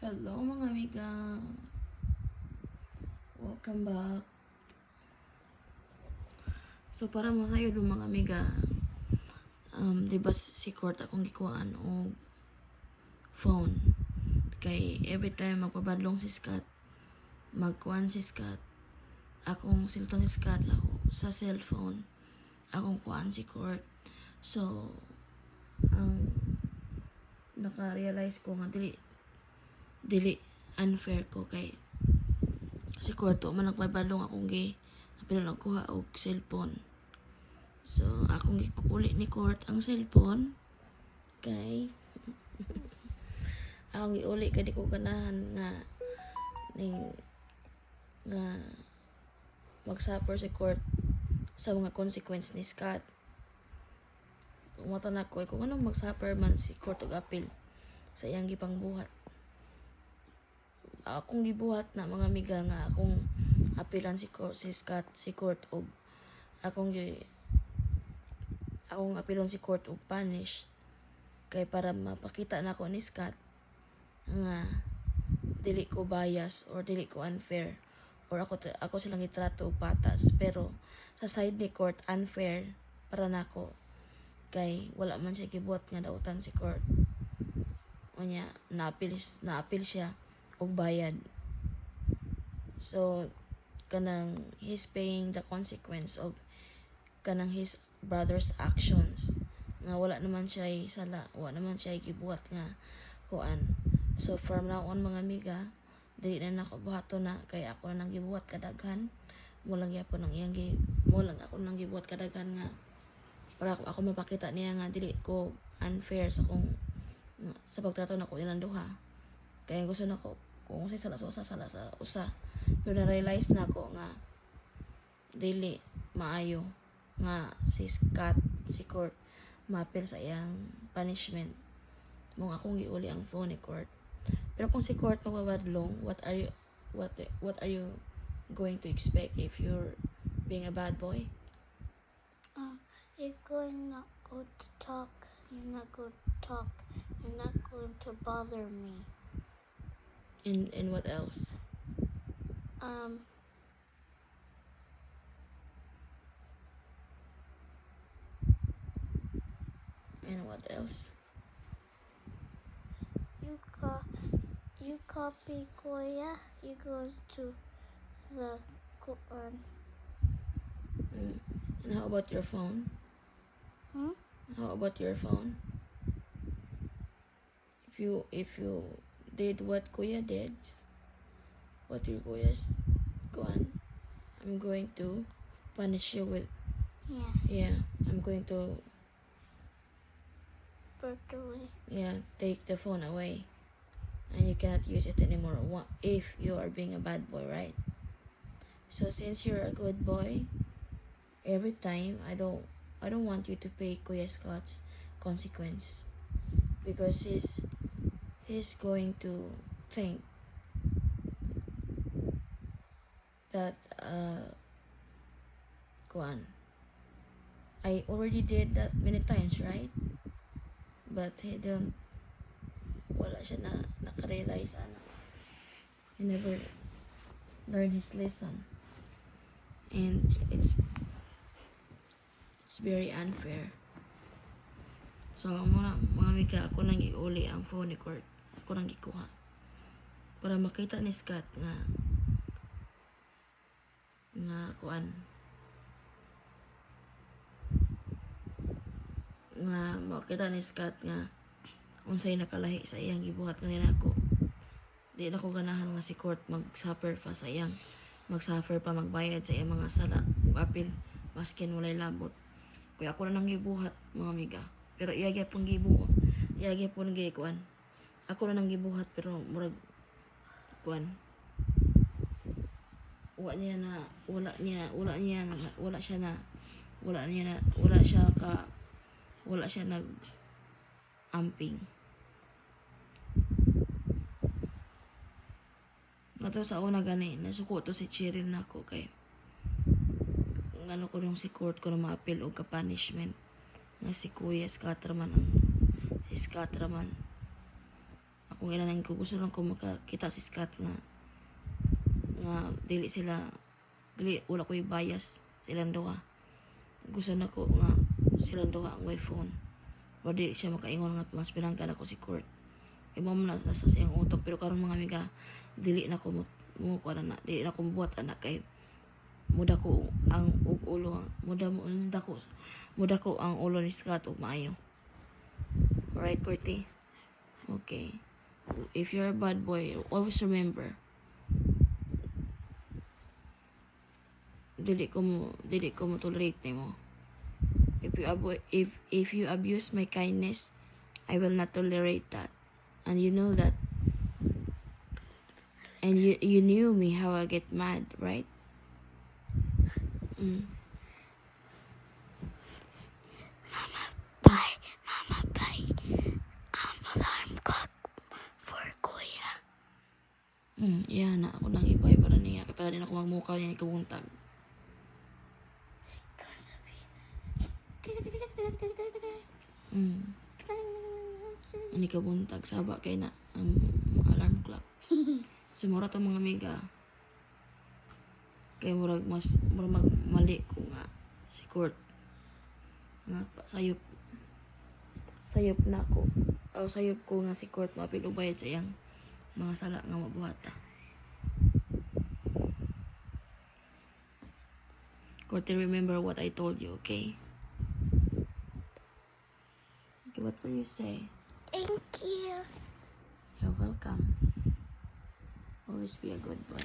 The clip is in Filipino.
Hello mga amiga, welcome back. So para mo sayo do mga amiga, diba si Court akong gikuhaan og phone. Kay every time magpabadlong si Scott, magkuhan si Scott, akong silton si Scott ako sa cellphone, akong kuhaan si Court. So ang naka-realize ko nga dili unfair ko kay si Kwarto man nagpabadlong akong pero nagkuha og cellphone. So akong uli ni Court ang cellphone kay akong giuli kay di ko ganahan nga ning nga mag-suffer si Court sa mga consequence ni Scott. Umatan ako kung anong mag-suffer man si Court og appeal sa iyang gipang buhat. Akong gibuhat na mga amiga nga akong apilan si Court og akong apilon si Court og punish kay para mapakita na ako ni Scott nga dili ko bias or dili ko unfair or ako silang itrato og patas, pero sa side ni Court unfair para nako kay wala man siya gibuhat nga dautan si Court. Unya naapil siya og bayad. So kanang he's paying the consequence of kanang his brother's actions nga wala naman siya sala, wala naman siya gibuhat nga kuan. So from now on mga amiga, dili na nako buhaton na kay ako na nang gibuhat kadaghan. Mo lang gyapon ang iyang mo lang ako nang gibuhat kadaghan nga para ako mapakita niya nga dili ko unfair sa sa pagtrato nako ilang duha. Kaya gusto nako kung sa sala sa usa, pero na-realize na ko nga dili maayo nga si Scott, si Court mapil sa iyang punishment mong akong giuli ang phone ni Court. Pero kung si Court magbabadlong, what are you going to expect if you're being a bad boy? You're going not going to talk. You're not going to talk. You're not going to bother me. And what else? And what else? You copy Koya. You go to the And how about your phone? How about your phone? If you did what Kuya did, what your Kuya's gone, I'm going to punish you with I'm going to take the phone away and you cannot use it anymore if you are being a bad boy, right? So since you're a good boy, every time I don't want you to pay Kuya Scott's consequence because he's going to think that I already did that many times, right? But wala siya nakarealize he never learned his lesson, and it's very unfair. So mga amiga, ako nang giuli ang phone ni Court, ako nang gikuha para makita ni Scott nga makita ni Scott nga unsay nakalahi sa iyang gibuhat nga nako. Di na ko ganahan nga si Court mag-suffer pa sa iyang magbayad sa iyang mga sala ug apil maskin walay labot. Kaya ako na nang gibuhat mga amiga, pero iya gyapon gibuhat, ako na nang gibuhat pero murag wala siya nag amping. Ngato sa una gani nasuko to si Cheryl nako kay ngano ko nung si Court ko na ma-appeal og ka punishment nga si Kuya Scatraman si Scatraman ako kung ilan ang ko gusto lang ko makakita si Scott nga dili wala ko bias silang duha. Gusto na ko nga silang duha ang way phone. Pero dili siya makaingon nga mas pinanggan ako si Kurt. Kay mo na sa siyang utok pero karon mga amiga dili na ko mo ko na dili na ko buhat anak kay muda ko ang ulo muda ko ang ulo ni Scott ug maayo. Alright, Kurti? Okay. If you're a bad boy, always remember dili ko mo tolerate nimo. If you abuse my kindness, I will not tolerate that. And you know that. And you knew me how I get mad, right? Mm. Bye. Mama, bye. Alarm clock for Kuya. Yeah na ako nang ibay para niya kaya din ako magmukaw niya ikabuntag. Ani kabuntag saba kay na ang alarm clock. Sumura to mga amiga. Kay murag magmali ko nga si Kurt. Nga sayop na ko. O sayop ko nga si Kurt mapil og bayad sa iyang mga sala nga mabuhata. Kurt, remember what I told you, okay? Okay, what will you say? Thank you. You're welcome. Always be a good boy.